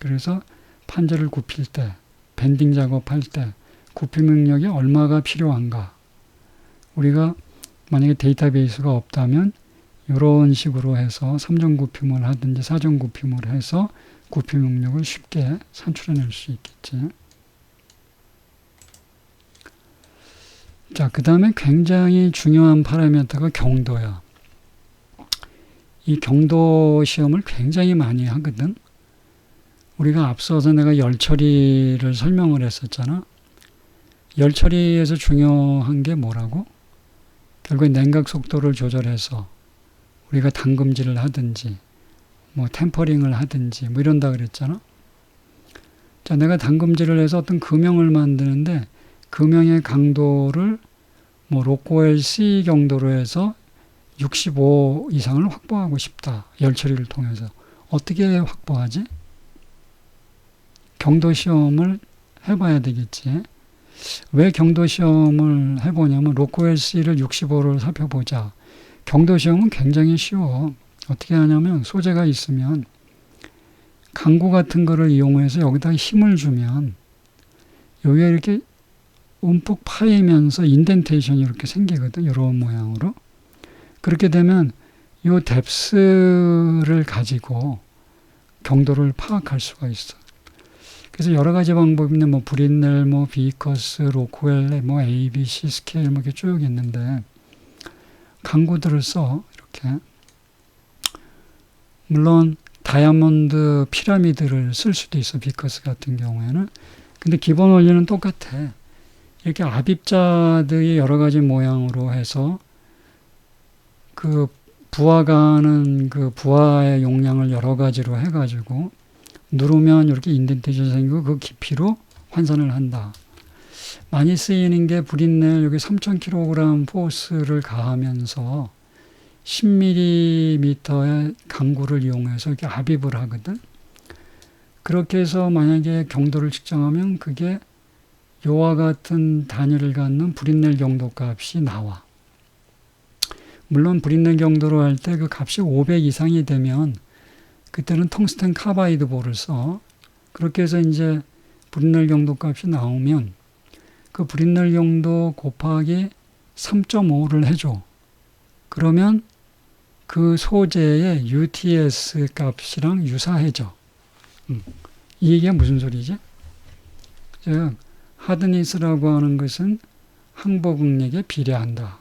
그래서 판재를 굽힐 때, 밴딩 작업할 때 굽힘 능력이 얼마가 필요한가. 우리가 만약에 데이터베이스가 없다면 이런 식으로 해서 3점 굽힘을 하든지 4점 굽힘을 해서 굽힘 능력을 쉽게 산출해낼 수 있겠지. 자, 그 다음에 굉장히 중요한 파라미터가 경도야. 이 경도 시험을 굉장히 많이 하거든. 우리가 앞서서 내가 열 처리를 설명을 했었잖아. 열 처리에서 중요한 게 뭐라고? 결국에 냉각 속도를 조절해서 우리가 담금질을 하든지 뭐 템퍼링을 하든지 뭐 이런다 그랬잖아. 자, 내가 담금질을 해서 어떤 금형을 만드는데 금형의 강도를 뭐 로코엘 C 경도로 해서 65 이상을 확보하고 싶다. 열 처리를 통해서. 어떻게 확보하지? 경도 시험을 해봐야 되겠지. 왜 경도 시험을 해보냐면 로코엘 C를 65를 살펴보자. 경도 시험은 굉장히 쉬워. 어떻게 하냐면 소재가 있으면 강구 같은 거를 이용해서 여기다 힘을 주면 여기에 이렇게 움푹 파이면서 인덴테이션이 이렇게 생기거든. 이런 모양으로. 그렇게 되면 이 뎁스를 가지고 경도를 파악할 수가 있어. 그래서 여러 가지 방법인데 뭐 브린넬, 뭐 비커스, 로코엘, 뭐 ABC 스케일 뭐 이렇게 쭉 있는데 강구들을 써. 이렇게. 물론 다이아몬드 피라미드를 쓸 수도 있어. 비커스 같은 경우에는. 근데 기본 원리는 똑같아. 이렇게 압입자들이 여러 가지 모양으로 해서 그 부하가는 그 부하의 용량을 여러 가지로 해가지고 누르면 이렇게 인덴테이션 생기고 그 깊이로 환산을 한다. 많이 쓰이는 게 브린넬 여기 3000kg 포스를 가하면서 10mm의 강구를 이용해서 이렇게 압입을 하거든. 그렇게 해서 만약에 경도를 측정하면 그게 요와 같은 단위를 갖는 브린넬 경도 값이 나와. 물론 브린넬 경도로 할 때 그 값이 500 이상이 되면 그때는 텅스텐 카바이드 볼을 써. 그렇게 해서 이제 브린넬 경도 값이 나오면 그 브린넬 경도 곱하기 3.5를 해줘. 그러면 그 소재의 UTS 값이랑 유사해져. 이 얘기가 무슨 소리지? 즉 하드니스라고 하는 것은 항복응력에 비례한다.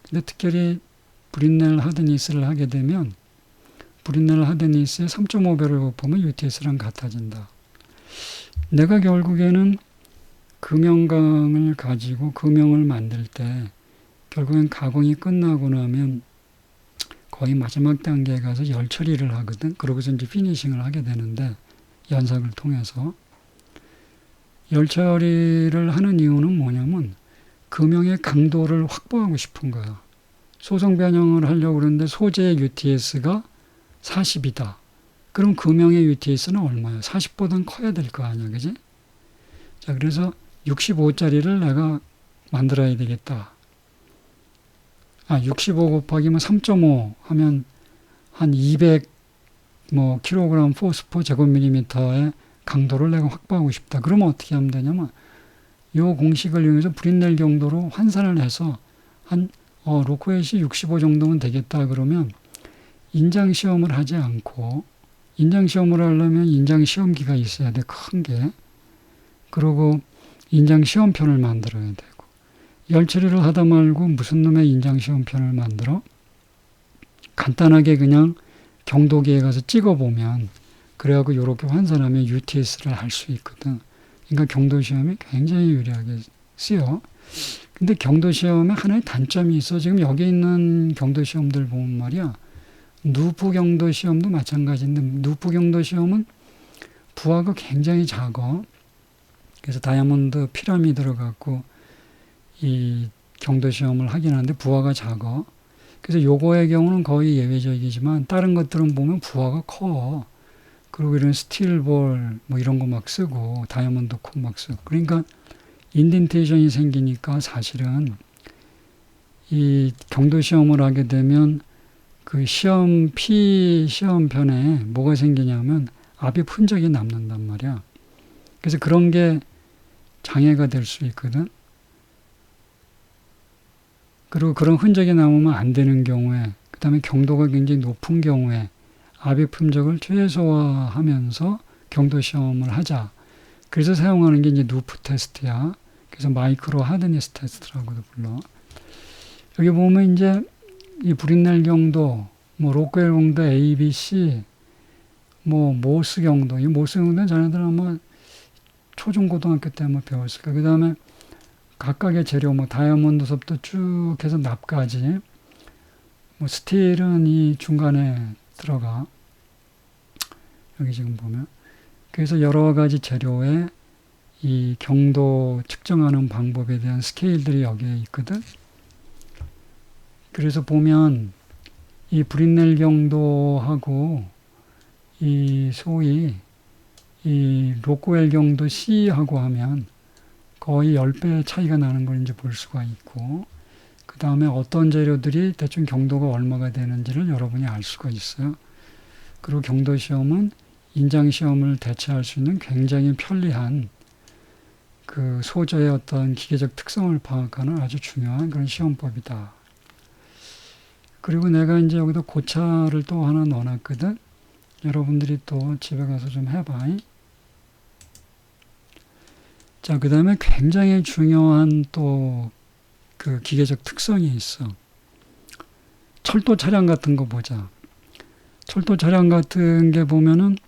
근데 특별히 브린넬 하드니스를 하게 되면 브린넬 하드니스의 3.5배를 곱하면 UTS랑 같아진다. 내가 결국에는 금형강을 가지고 금형을 만들 때 결국엔 가공이 끝나고 나면 거의 마지막 단계에 가서 열 처리를 하거든. 그러고서 이제 피니싱을 하게 되는데 연삭을 통해서 열 처리를 하는 이유는 뭐냐면 금형의 강도를 확보하고 싶은 거야. 소성 변형을 하려고 그러는데 소재의 UTS가 40이다. 그럼 금형의 UTS는 얼마야? 40보다는 커야 될 거 아니야, 그지? 자, 그래서 65짜리를 내가 만들어야 되겠다. 65 곱하기면 3.5 하면 한 200 뭐 킬로그램 포스포 제곱밀리미터의 강도를 내가 확보하고 싶다. 그러면 어떻게 하면 되냐면 요 공식을 이용해서 브린넬 경도로 환산을 해서 한 로크웰시 65 정도면 되겠다. 그러면 인장 시험을 하지 않고, 인장 시험을 하려면 인장 시험기가 있어야 돼. 큰 게. 그리고 인장 시험편을 만들어야 되고, 열 처리를 하다 말고 무슨 놈의 인장 시험편을 만들어? 간단하게 그냥 경도기에 가서 찍어보면, 그래갖고 요렇게 환산하면 UTS를 할 수 있거든. 그러니까 경도 시험이 굉장히 유리하게 쓰여. 근데 경도 시험에 하나의 단점이 있어. 지금 여기 있는 경도 시험들 보면 말이야, 누프 경도 시험도 마찬가지인데, 누프 경도 시험은 부하가 굉장히 작아. 그래서 다이아몬드 피라미드를 갖고 이 경도 시험을 하긴 하는데 부하가 작아. 그래서 요거의 경우는 거의 예외적이지만 다른 것들은 보면 부하가 커. 그리고 이런 스틸볼 뭐 이런 거 막 쓰고 다이아몬드 콘 막 쓰고. 그러니까 인덴테이션이 생기니까 사실은 이 경도 시험을 하게 되면 그 시험편에 뭐가 생기냐면 압입 흔적이 남는단 말이야. 그래서 그런 게 장애가 될 수 있거든. 그리고 그런 흔적이 남으면 안 되는 경우에, 그 다음에 경도가 굉장히 높은 경우에 압입 흔적을 최소화하면서 경도 시험을 하자. 그래서 사용하는 게 이제 누프 테스트야. 그래서 마이크로 하드니스 테스트라고도 불러. 여기 보면 이제 이 브린넬 경도, 뭐 로크웰 경도 A, B, C, 뭐 모스 경도. 이 모스 경도는 자네들 아마 초중고등학교 때 한번 배웠을 거야. 그 다음에 각각의 재료, 뭐 다이아몬드서부터 쭉 해서 납까지, 뭐 스틸은 이 중간에 들어가. 여기 지금 보면. 그래서 여러 가지 재료에 이 경도 측정하는 방법에 대한 스케일들이 여기에 있거든. 그래서 보면 이 브린넬 경도하고 이 소위 이 로크웰 경도 C하고 하면 거의 10배 차이가 나는 걸 이제 볼 수가 있고, 그 다음에 어떤 재료들이 대충 경도가 얼마가 되는지를 여러분이 알 수가 있어요. 그리고 경도 시험은 인장 시험을 대체할 수 있는 굉장히 편리한 그 소재의 어떤 기계적 특성을 파악하는 아주 중요한 그런 시험법이다. 그리고 내가 이제 여기다 고차를 또 하나 넣어놨거든. 여러분들이 또 집에 가서 좀 해봐. 자, 그 다음에 굉장히 중요한 또 그 기계적 특성이 있어. 철도 차량 같은 거 보자. 철도 차량 같은 게 보면은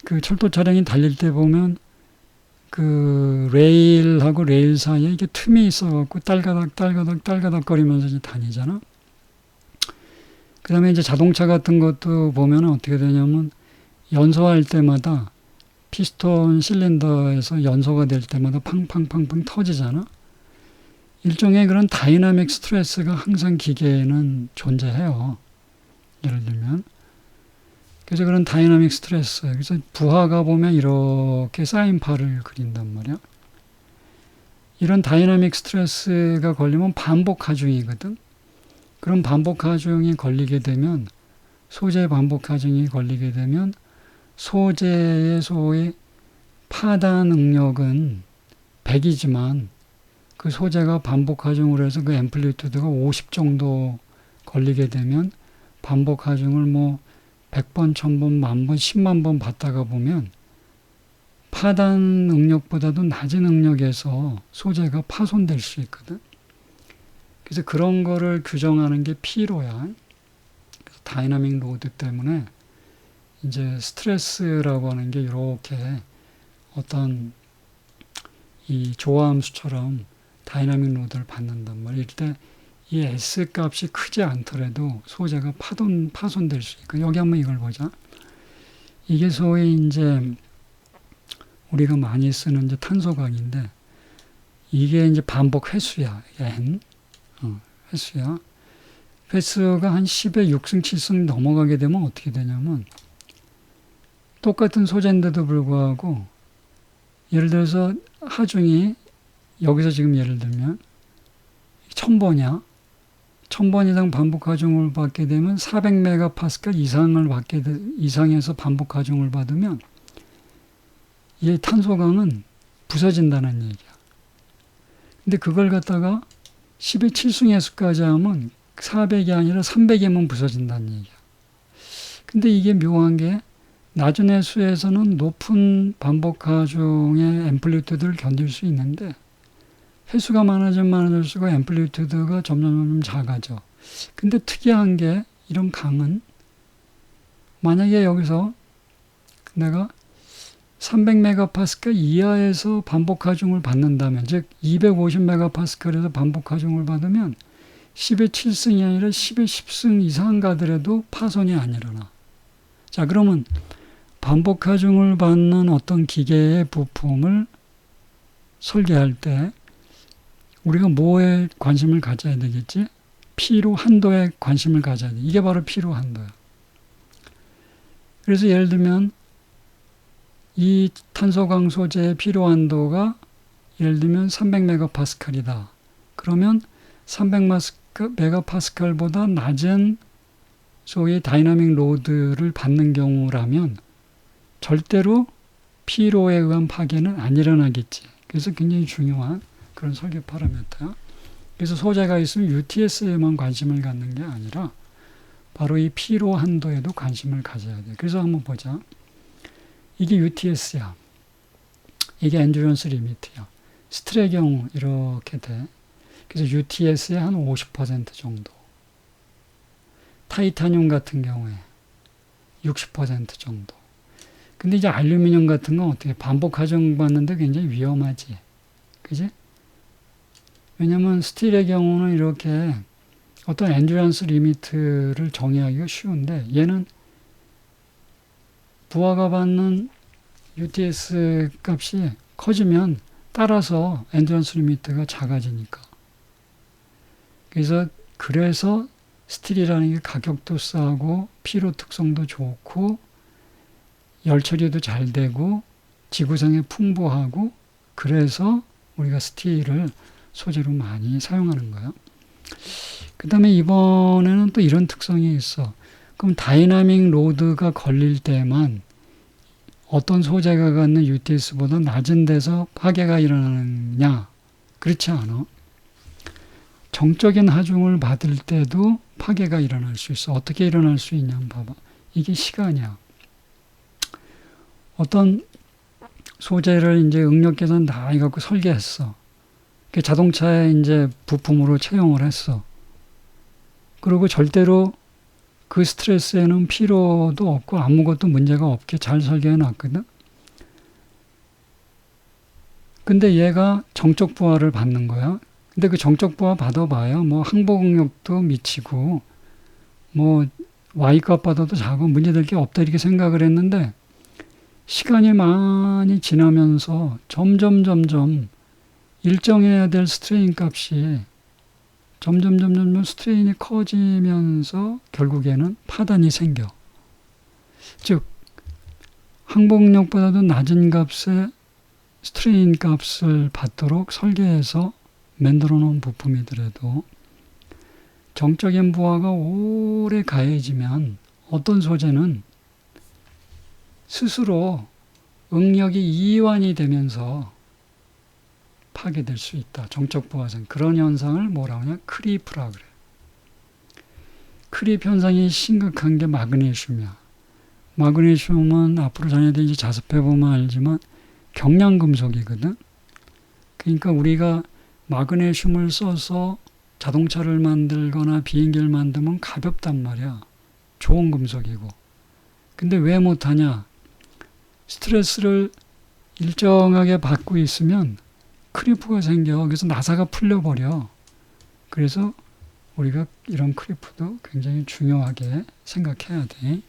그 철도 차량이 달릴 때 보면 그 레일하고 레일 사이에 이게 틈이 있어갖고 딸가닥 거리면서 이제 다니잖아. 그 다음에 이제 자동차 같은 것도 보면 어떻게 되냐면 연소할 때마다 피스톤 실린더에서 연소가 될 때마다 팡팡팡팡 터지잖아. 일종의 그런 다이나믹 스트레스가 항상 기계에는 존재해요. 예를 들면. 그래서 그런 다이나믹 스트레스. 그래서 부하가 보면 이렇게 사인파를 그린단 말이야. 이런 다이나믹 스트레스가 걸리면 반복 하중이거든. 그럼 반복 하중이 걸리게 되면, 소재 반복 하중이 걸리게 되면 소재의 소위 파단 응력은 100이지만 그 소재가 반복 하중을 해서 그 앰플리튜드가 50 정도 걸리게 되면 반복 하중을 뭐 100번, 1000번, 10,000번, 10만 번 받다가 보면 파단 응력보다도 낮은 응력에서 소재가 파손될 수 있거든. 그래서 그런 거를 규정하는 게 P로야. 그래서 다이나믹 로드 때문에 이제 스트레스라고 하는 게 이렇게 어떤 이 조화함수처럼 다이나믹 로드를 받는단 말이에요. 이때 이 S 값이 크지 않더라도 소재가 파손될 수 있고, 여기 한번 이걸 보자. 이게 소위 이제 우리가 많이 쓰는 이제 탄소광인데, 이게 이제 반복 횟수야. N. 횟수야. 횟수가 한 10의 6승, 7승 넘어가게 되면 어떻게 되냐면, 똑같은 소재인데도 불구하고, 예를 들어서 하중이, 여기서 지금 예를 들면, 1000번이야. 1000번 이상 반복 하중을 받게 되면 400메가파스칼 이상에서 반복 하중을 받으면 이 탄소광은 부서진다는 얘기야. 근데 그걸 갖다가 10의 7승회수까지 하면 400이 아니라 300이면 부서진다는 얘기야. 근데 이게 묘한 게 낮은 회수에서는 높은 반복 하중의 앰플리튜드를 견딜 수 있는데 회수가 많아지면 많아질수록 앰플리튜드가 점점 작아져. 근데 특이한 게 이런 강은 만약에 여기서 내가 300메가파스칼 이하에서 반복 하중을 받는다면, 즉 250메가파스칼에서 반복 하중을 받으면 10의 7승이 아니라 10의 10승 이상 가더라도 파손이 안 일어나. 자, 그러면 반복 하중을 받는 어떤 기계의 부품을 설계할 때 우리가 뭐에 관심을 가져야 되겠지? 피로 한도에 관심을 가져야 돼. 이게 바로 피로 한도야. 그래서 예를 들면 이 탄소광 소재의 피로 한도가 예를 들면 300메가파스칼이다. 그러면 300메가파스칼보다 낮은 소위 다이나믹 로드를 받는 경우라면 절대로 피로에 의한 파괴는 안 일어나겠지. 그래서 굉장히 중요한 그런 설계 파라미터야. 그래서 소재가 있으면 UTS에만 관심을 갖는 게 아니라 바로 이 피로 한도에도 관심을 가져야 돼. 그래서 한번 보자. 이게 UTS야. 이게 엔듀런스 리미트야. 스틸의 경우 이렇게 돼. 그래서 UTS의 한 50% 정도. 타이타늄 같은 경우에 60% 정도. 근데 이제 알루미늄 같은 건 어떻게 반복 하중 받는데 굉장히 위험하지. 그지? 왜냐면 스틸의 경우는 이렇게 어떤 엔듀런스 리미트를 정의하기가 쉬운데 얘는 부하가 받는 UTS 값이 커지면 따라서 엔듀런스 리미트가 작아지니까. 그래서 스틸이라는 게 가격도 싸고 피로 특성도 좋고 열 처리도 잘 되고 지구성이 풍부하고 그래서 우리가 스틸을 소재로 많이 사용하는 거야. 그 다음에 이번에는 또 이런 특성이 있어. 그럼 다이나믹 로드가 걸릴 때만 어떤 소재가 갖는 UTS보다 낮은 데서 파괴가 일어나느냐? 그렇지 않아. 정적인 하중을 받을 때도 파괴가 일어날 수 있어. 어떻게 일어날 수 있냐 봐봐. 이게 시간이야. 어떤 소재를 이제 응력 계산 다 해갖고 설계했어. 자동차에 이제 부품으로 채용을 했어. 그리고 절대로 그 스트레스에는 피로도 없고 아무것도 문제가 없게 잘 설계해 놨거든. 근데 얘가 정적 부하를 받는 거야. 근데 그 정적 부하 받아봐야 뭐 항복 응력도 미치고 뭐 Y값 받아도 작고 문제될 게 없다 이렇게 생각을 했는데 시간이 많이 지나면서 점점 일정해야 될 스트레인 값이 점점 스트레인이 커지면서 결국에는 파단이 생겨. 즉 항복력보다도 낮은 값의 스트레인 값을 받도록 설계해서 만들어 놓은 부품이더라도 정적인 부하가 오래 가해지면 어떤 소재는 스스로 응력이 이완이 되면서 파괴될 수 있다. 정적 부하성. 그런 현상을 뭐라고 하냐? 크리프라 그래. 크립 현상이 심각한 게 마그네슘이야. 마그네슘은 앞으로 자네들이 이제 자습해보면 알지만 경량금속이거든. 그러니까 우리가 마그네슘을 써서 자동차를 만들거나 비행기를 만들면 가볍단 말이야. 좋은 금속이고. 근데 왜 못하냐? 스트레스를 일정하게 받고 있으면 크리프가 생겨. 그래서 나사가 풀려버려. 그래서 우리가 이런 크리프도 굉장히 중요하게 생각해야 돼.